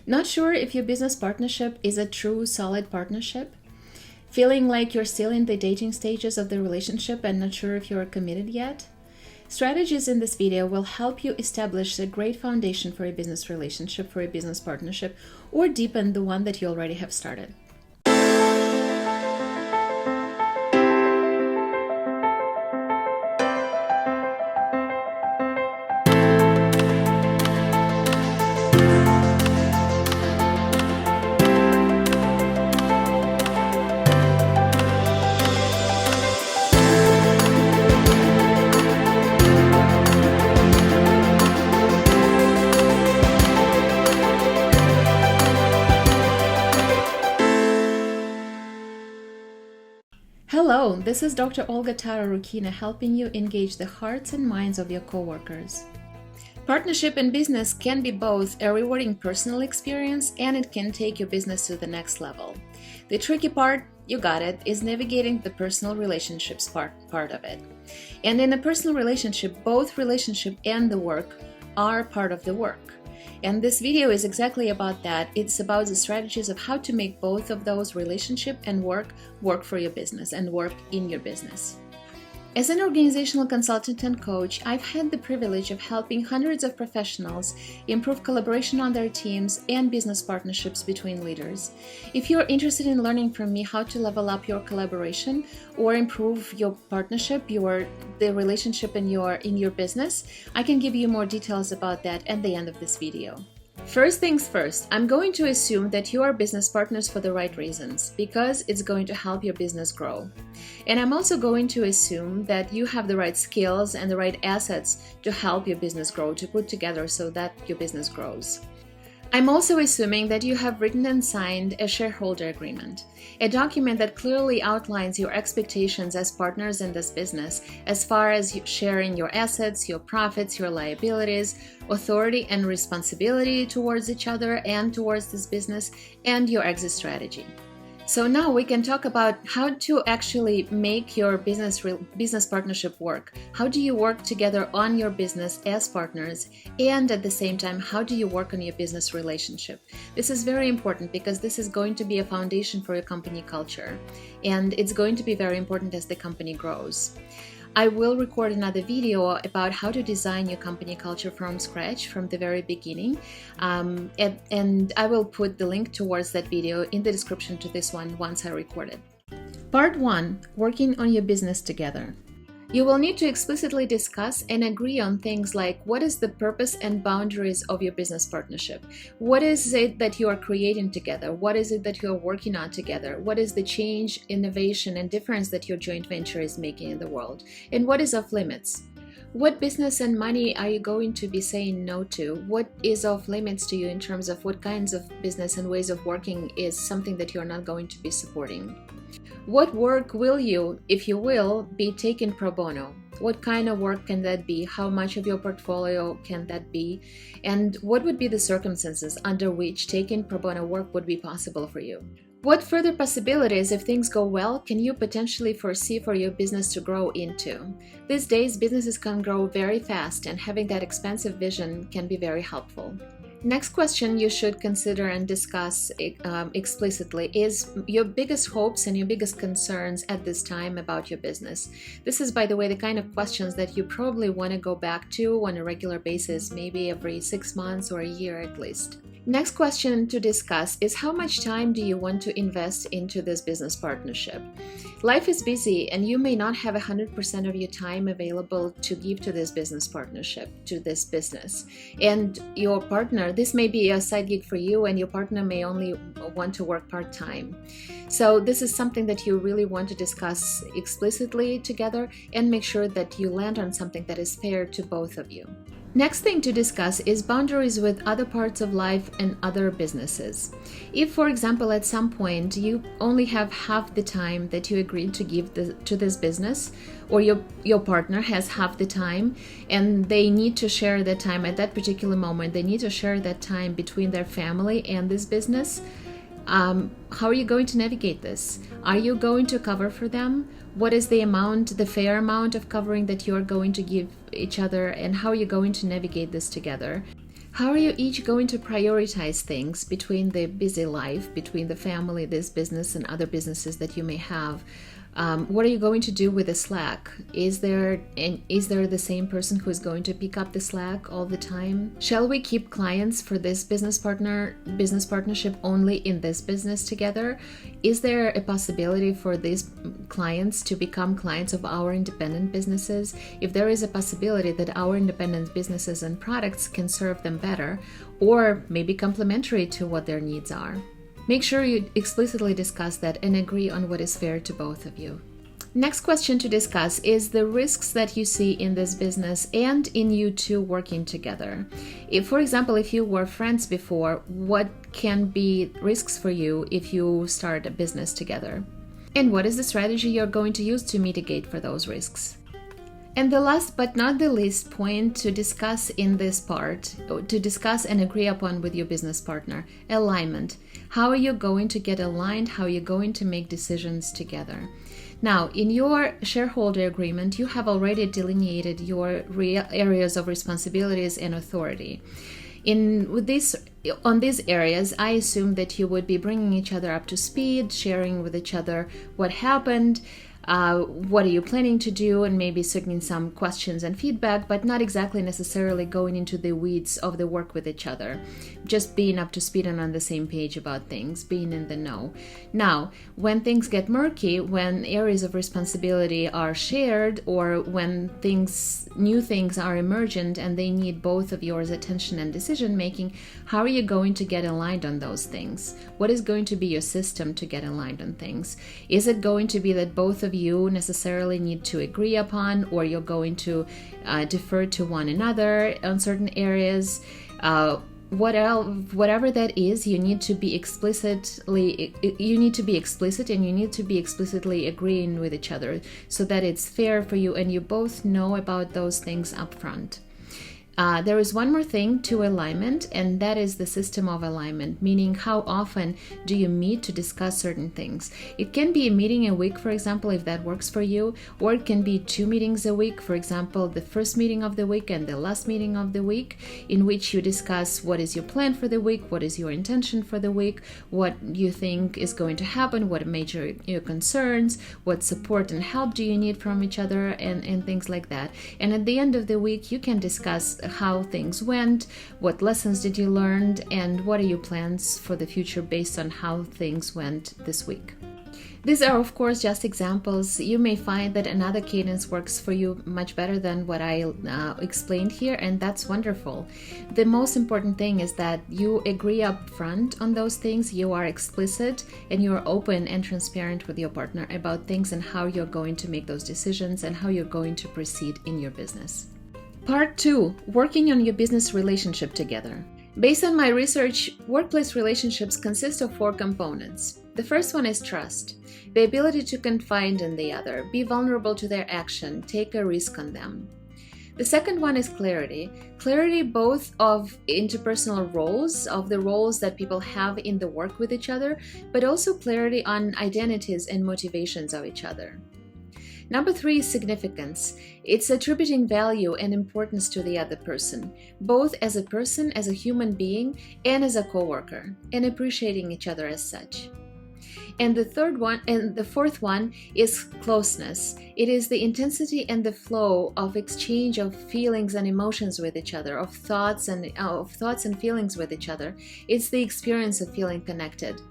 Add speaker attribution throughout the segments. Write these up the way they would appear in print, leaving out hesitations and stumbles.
Speaker 1: Not sure if your business partnership is a true solid partnership? Feeling like you're still in the dating stages of the relationship and not sure if you're committed yet? Strategies in this video will help you establish a great foundation for a business relationship, for a business partnership, or deepen the one that you already have started. Hello, this is Dr. OLGATARA helping you engage the hearts and minds of your coworkers. Partnership in business can be both a rewarding personal experience and it can take your business to the next level. The tricky part, you got it, is navigating the personal relationships part of it. And in a personal relationship, both relationship and the work are part of the work. And this video is exactly about that. It's about the strategies of how to make both of those, relationship and work for your business and work in your business. As an organizational consultant and coach, I've had the privilege of helping hundreds of professionals improve collaboration on their teams and business partnerships between leaders. If you're interested in learning from me how to level up your collaboration or improve your partnership, the relationship in your business, I can give you more details about that at the end of this video. First things first, I'm going to assume that you are business partners for the right reasons, because it's going to help your business grow. And I'm also going to assume that you have the right skills and the right assets to help your business grow, to put together so that your business grows. I'm also assuming that you have written and signed a shareholder agreement, a document that clearly outlines your expectations as partners in this business as far as sharing your assets, your profits, your liabilities, authority and responsibility towards each other and towards this business, and your exit strategy. So now we can talk about how to actually make your business partnership work. How do you work together on your business as partners, and at the same time, how do you work on your business relationship? This is very important because this is going to be a foundation for your company culture, and it's going to be very important as the company grows. I will record another video about how to design your company culture from scratch, from the very beginning, and I will put the link towards that video in the description to this one once I record it. Part 1. Working on your business together. You will need to explicitly discuss and agree on things like what is the purpose and boundaries of your business partnership? What is it that you are creating together? What is it that you are working on together? What is the change, innovation, and difference that your joint venture is making in the world? And what is off limits? What business and money are you going to be saying no to? What is off limits to you in terms of what kinds of business and ways of working is something that you're not going to be supporting? What work will you, if you will, be taking pro bono? What kind of work can that be? How much of your portfolio can that be? And what would be the circumstances under which taking pro bono work would be possible for you? What further possibilities, if things go well, can you potentially foresee for your business to grow into? These days, businesses can grow very fast, and having that expansive vision can be very helpful. Next question you should consider and discuss explicitly is your biggest hopes and your biggest concerns at this time about your business. This is, by the way, the kind of questions that you probably want to go back to on a regular basis, maybe every 6 months or a year at least. Next question to discuss is how much time do you want to invest into this business partnership? Life is busy and you may not have 100% of your time available to give to this business partnership, to this business. And your partner, this may be a side gig for you, and your partner may only want to work part-time. So this is something that you really want to discuss explicitly together and make sure that you land on something that is fair to both of you. Next thing to discuss is boundaries with other parts of life and other businesses. If, for example, at some point you only have half the time that you agreed to give to this business, or your partner has half the time and they need to share that time at that particular moment, they need to share that time between their family and this business, how are you going to navigate this? Are you going to cover for them? What is the amount, the fair amount of covering that you're going to give each other, and how are you going to navigate this together? How are you each going to prioritize things between the busy life, between the family, this business, and other businesses that you may have? What are you going to do with the slack? Is there the same person who is going to pick up the slack all the time? Shall we keep clients for this business partnership only in this business together? Is there a possibility for these clients to become clients of our independent businesses? If there is a possibility that our independent businesses and products can serve them better, or maybe complementary to what their needs are. Make sure you explicitly discuss that and agree on what is fair to both of you. Next question to discuss is the risks that you see in this business and in you two working together. If, for example, if you were friends before, what can be risks for you if you start a business together? And what is the strategy you're going to use to mitigate for those risks? And the last but not the least point to discuss in this part, to discuss and agree upon with your business partner, alignment. How are you going to get aligned? How are you going to make decisions together? Now, in your shareholder agreement, you have already delineated your areas of responsibilities and authority. On these areas, I assume that you would be bringing each other up to speed, sharing with each other what happened, what are you planning to do, and maybe seeking some questions and feedback, but not exactly necessarily going into the weeds of the work with each other. Just being up to speed and on the same page about things, being in the know. Now, when things get murky, when areas of responsibility are shared, or when new things are emergent and they need both of yours attention and decision making, how are you going to get aligned on those things? What is going to be your system to get aligned on things? Is it going to be that both of you necessarily need to agree upon, or you're going to defer to one another on certain areas? Whatever that is, you need to be explicit and you need to be explicitly agreeing with each other so that it's fair for you and you both know about those things up front. There is one more thing to alignment, and that is the system of alignment, meaning how often do you meet to discuss certain things. It can be a meeting a week, for example, if that works for you, or it can be 2 meetings a week, for example, the first meeting of the week and the last meeting of the week, in which you discuss what is your plan for the week, what is your intention for the week, what you think is going to happen, what major your concerns, what support and help do you need from each other, and things like that. And at the end of the week, you can discuss how things went, what lessons did you learn, and what are your plans for the future based on how things went this week. These are, of course, just examples. You may find that another cadence works for you much better than what I explained here, and that's wonderful. The most important thing is that you agree up front on those things, you are explicit, and you're open and transparent with your partner about things and how you're going to make those decisions and how you're going to proceed in your business. Part 2. Working on your business relationship together. Based on my research, workplace relationships consist of 4 components. The first one is trust, the ability to confide in the other, be vulnerable to their action, take a risk on them. The second one is clarity both of interpersonal roles, of the roles that people have in the work with each other, but also clarity on identities and motivations of each other. Number 3 is significance. It's attributing value and importance to the other person, both as a person, as a human being, and as a coworker, and appreciating each other as such. And the fourth one is closeness. It is the intensity and the flow of exchange of feelings and emotions with each other, of thoughts and feelings with each other. It's the experience of feeling connected.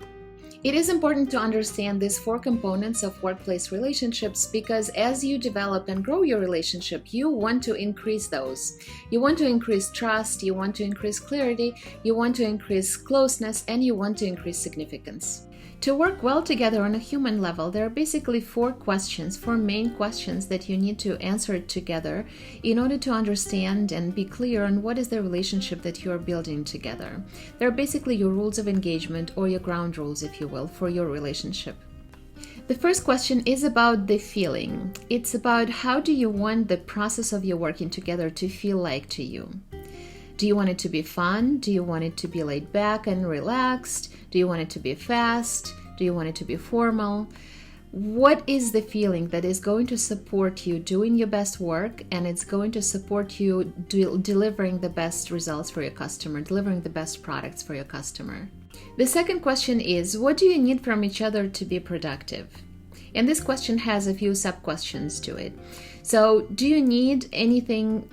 Speaker 1: It is important to understand these 4 components of workplace relationships because as you develop and grow your relationship, you want to increase those. You want to increase trust, you want to increase clarity, you want to increase closeness, and you want to increase significance. To work well together on a human level, there are basically 4 main questions that you need to answer together in order to understand and be clear on what is the relationship that you are building together. They're basically your rules of engagement, or your ground rules, if you will, for your relationship. The first question is about the feeling. It's about how do you want the process of your working together to feel like to you? Do you want it to be fun? Do you want it to be laid back and relaxed? Do you want it to be fast? Do you want it to be formal? What is the feeling that is going to support you doing your best work, and it's going to support you delivering the best results for your customer, delivering the best products for your customer? The second question is, what do you need from each other to be productive? And this question has a few sub-questions to it. So, do you need anything?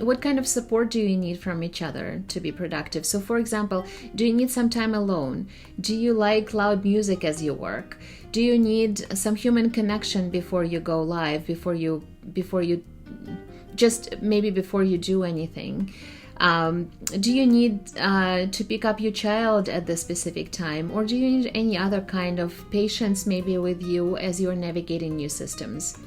Speaker 1: What kind of support do you need from each other to be productive? So, for example, do you need some time alone? Do you like loud music as you work? Do you need some human connection before you go live, before you do anything? Do you need to pick up your child at the specific time, or do you need any other kind of patience maybe with you as you're navigating new systems?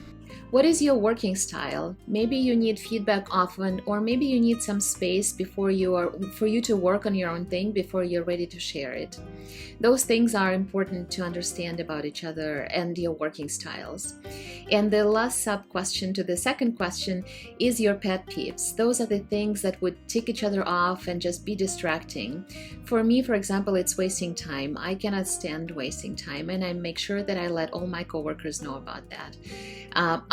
Speaker 1: What is your working style? Maybe you need feedback often, or maybe you need some space for you to work on your own thing before you're ready to share it. Those things are important to understand about each other and your working styles. And the last sub-question to the second question is your pet peeves. Those are the things that would tick each other off and just be distracting. For me, for example, it's wasting time. I cannot stand wasting time, and I make sure that I let all my coworkers know about that.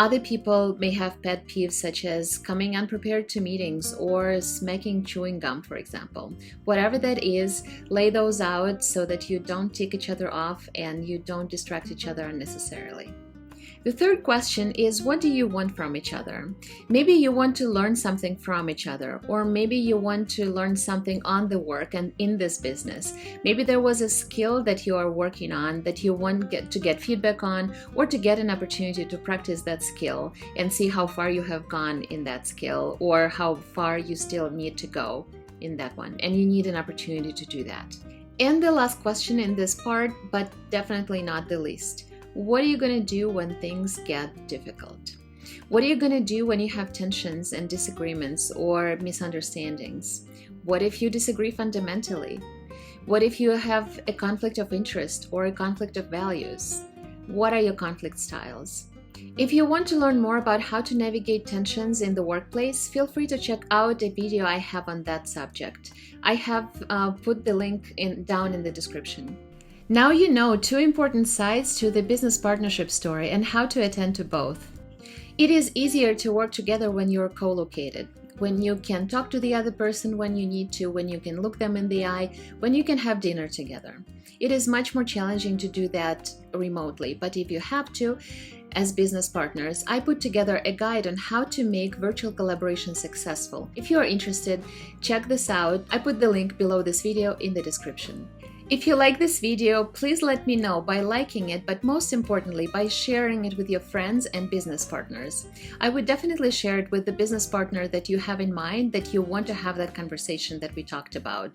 Speaker 1: Other people may have pet peeves such as coming unprepared to meetings or smacking chewing gum, for example. Whatever that is, lay those out so that you don't tick each other off and you don't distract each other unnecessarily. The third question is, what do you want from each other? Maybe you want to learn something from each other, or maybe you want to learn something on the work and in this business. Maybe there was a skill that you are working on that you want to get feedback on, or to get an opportunity to practice that skill and see how far you have gone in that skill, or how far you still need to go in that one, and you need an opportunity to do that. And the last question in this part, but definitely not the least: what are you going to do when things get difficult? What are you going to do when you have tensions and disagreements or misunderstandings? What if you disagree fundamentally? What if you have a conflict of interest or a conflict of values? What are your conflict styles? If you want to learn more about how to navigate tensions in the workplace, feel free to check out a video I have on that subject. I have put the link down in the description. Now you know two important sides to the business partnership story and how to attend to both. It is easier to work together when you're co-located, when you can talk to the other person when you need to, when you can look them in the eye, when you can have dinner together. It is much more challenging to do that remotely, but if you have to, as business partners, I put together a guide on how to make virtual collaboration successful. If you are interested, check this out. I put the link below this video in the description. If you like this video, please let me know by liking it, but most importantly, by sharing it with your friends and business partners. I would definitely share it with the business partner that you have in mind, that you want to have that conversation that we talked about.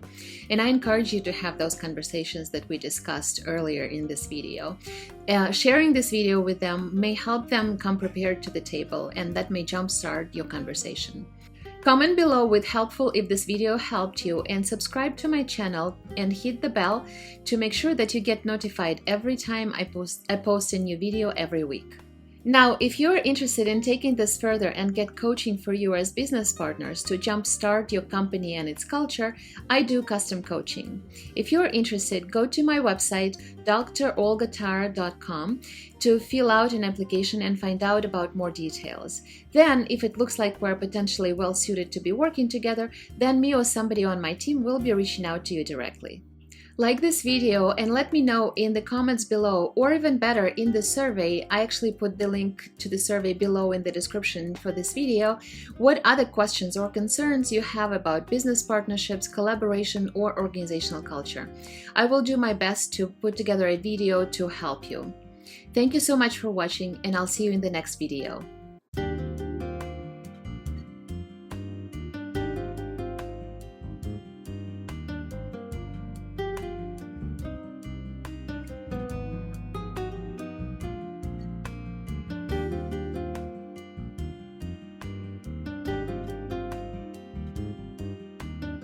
Speaker 1: And I encourage you to have those conversations that we discussed earlier in this video. Sharing this video with them may help them come prepared to the table, and that may jumpstart your conversation. Comment below with helpful if this video helped you, and subscribe to my channel and hit the bell to make sure that you get notified every time I post a new video every week. Now, if you're interested in taking this further and get coaching for you as business partners to jumpstart your company and its culture, I do custom coaching. If you're interested, go to my website, drolgatara.com, to fill out an application and find out about more details. Then, if it looks like we're potentially well suited to be working together, then me or somebody on my team will be reaching out to you directly. Like this video and let me know in the comments below, or even better, in the survey. I actually put the link to the survey below in the description for this video, what other questions or concerns you have about business partnerships, collaboration, or organizational culture. I will do my best to put together a video to help you. Thank you so much for watching, and I'll see you in the next video.